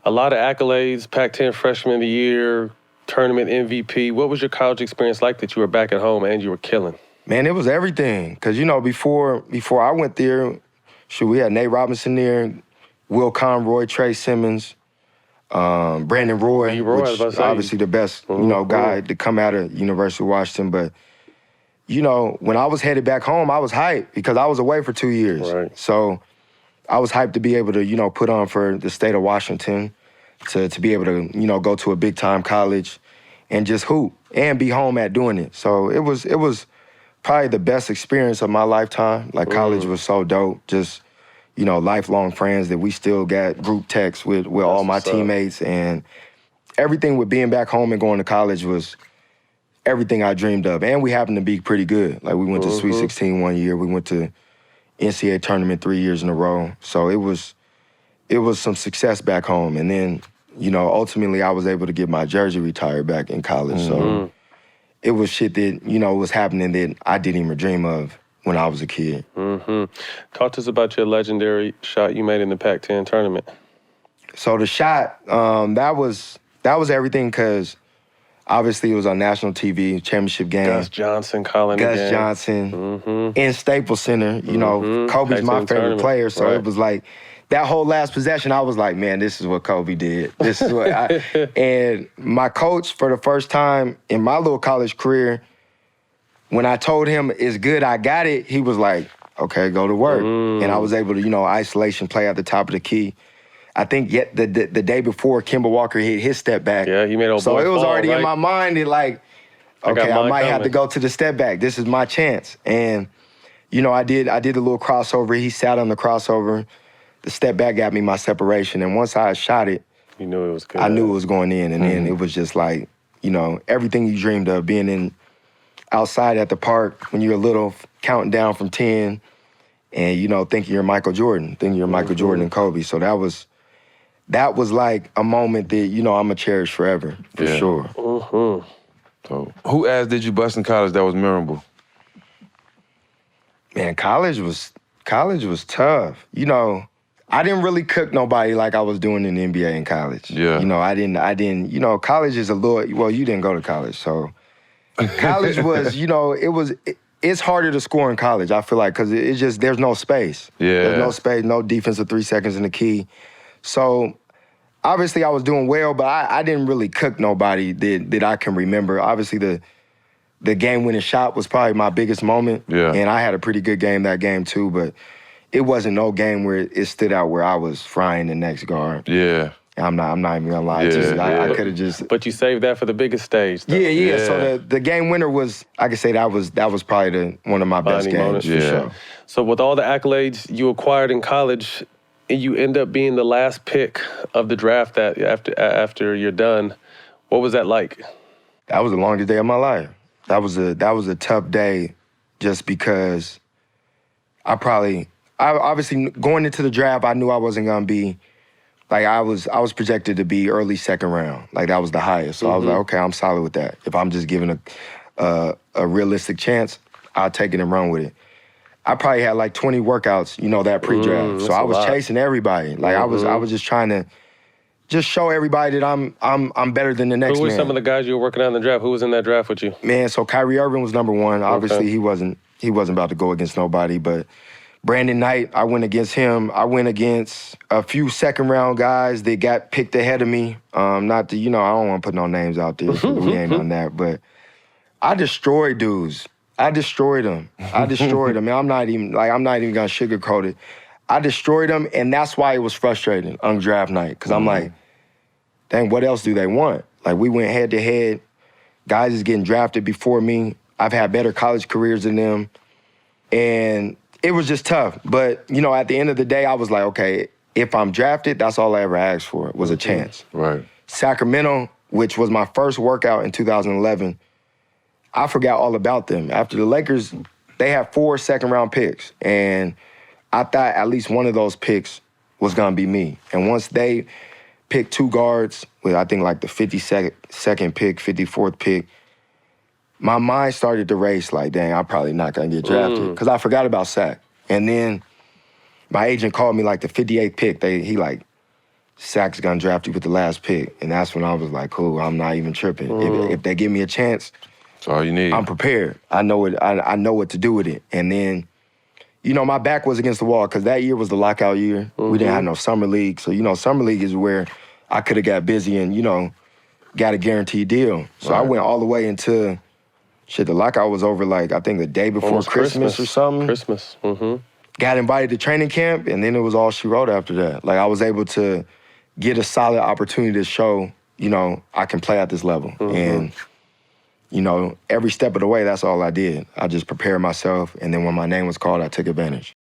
A lot of accolades, Pac-10 Freshman of the Year, tournament MVP. What was your college experience like that you were back at home and you were killing? Man, it was everything. Because, before I went there, we had Nate Robinson there, Will Conroy, Trey Simmons, Brandon Roy, which obviously the best, guy to come out of University of Washington. But, when I was headed back home, I was hyped because I was away for 2 years. Right. So I was hyped to be able to, put on for the state of Washington, to be able to, go to a big-time college and just hoop and be home at doing it. So it was probably the best experience of my lifetime. Like, college was so dope. Just, lifelong friends that we still got group texts with all my teammates. And everything with being back home and going to college was everything I dreamed of. And we happened to be pretty good. Like, we went to Sweet 16 one year. We went to NCAA tournament 3 years in a row. So it was some success back home. And then, ultimately I was able to get my jersey retired back in college. So it was shit that, was happening that I didn't even dream of when I was a kid. Talk to us about your legendary shot you made in the Pac-10 tournament. So the shot, that was everything because obviously it was on national TV, championship game. Gus Johnson calling the game. Gus Johnson in Staples Center. Kobe's my favorite player, so it was like that whole last possession, I was like, man, this is what Kobe did. This is what and my coach, for the first time in my little college career, when I told him it's good, I got it, he was like, okay, go to work. And I was able to, isolation play at the top of the key. I think the day before Kemba Walker hit his step back. Yeah, he made a So it was fall, already right? in my mind that like, okay, I might have to go to the step back. This is my chance. And, I did a little crossover. He sat on the crossover. The step back got me my separation. And once I shot it, you knew it was good. I knew it was going in. And then it was just like, everything you dreamed of, being outside at the park when you're little, counting down from 10 and, thinking you're Michael Jordan, and Kobe. So that was like a moment that, I'm going to cherish forever, for sure. So who ass did you bust in college that was memorable? Man, college was tough. I didn't really cook nobody like I was doing in the NBA in college. Yeah. I didn't, college is a little, well, you didn't go to college, so college was, it's harder to score in college, I feel like, because it's just, there's no space. Yeah. There's no space, no defensive 3 seconds in the key. So obviously I was doing well, but I didn't really cook nobody that I can remember. Obviously the game-winning shot was probably my biggest moment. Yeah. And I had a pretty good game that game too, but it wasn't no game where it stood out where I was frying the next guard. Yeah. I'm not even gonna lie to you. I could have just. But you saved that for the biggest stage, though. Yeah. So the game winner was, I could say that was probably one of my best games for sure. So with all the accolades you acquired in college, you end up being the last pick of the draft that after you're done. What was that like? That was the longest day of my life. That was a tough day, just because obviously going into the draft, I knew I wasn't gonna be, like, I was projected to be early second round. Like, that was the highest. So I was like, okay, I'm solid with that. If I'm just given a realistic chance, I'll take it and run with it. I probably had like 20 workouts, that pre-draft. So I was chasing everybody. Like, I was just trying to just show everybody that I'm better than the next man. Who were some of the guys you were working on in the draft? Who was in that draft with you? Man, so Kyrie Irving was number one. Obviously, he wasn't about to go against nobody, but Brandon Knight, I went against him. I went against a few second-round guys that got picked ahead of me. Not to, I don't want to put no names out there. We ain't on that. But I destroyed dudes. I destroyed them. Man, I'm not even gonna sugarcoat it. I destroyed them, and that's why it was frustrating on draft night. Because I'm like, dang, what else do they want? Like, we went head-to-head. Guys is getting drafted before me. I've had better college careers than them. And it was just tough. But, at the end of the day, I was like, okay, if I'm drafted, that's all I ever asked for, was a chance. Right. Sacramento, which was my first workout in 2011, I forgot all about them. After the Lakers, they had 4 second-round picks. And I thought at least one of those picks was going to be me. And once they picked 2 guards with, I think, like the 52nd pick, 54th pick, my mind started to race like, dang, I'm probably not going to get drafted, because I forgot about Sac. And then my agent called me like the 58th pick. He like Sack's gonna draft you with the last pick. And that's when I was like, cool, I'm not even tripping. If they give me a chance, That's all you need. I'm prepared. I know it. I know what to do with it. And then, my back was against the wall because that year was the lockout year. We didn't have no summer league. So, summer league is where I could have got busy and, got a guaranteed deal. So I went all the way into, the lockout was over like, I think the day before Almost Christmas or something. Christmas. Got invited to training camp, and then it was all she wrote after that. Like, I was able to get a solid opportunity to show, I can play at this level. And, every step of the way, that's all I did. I just prepared myself, and then when my name was called, I took advantage.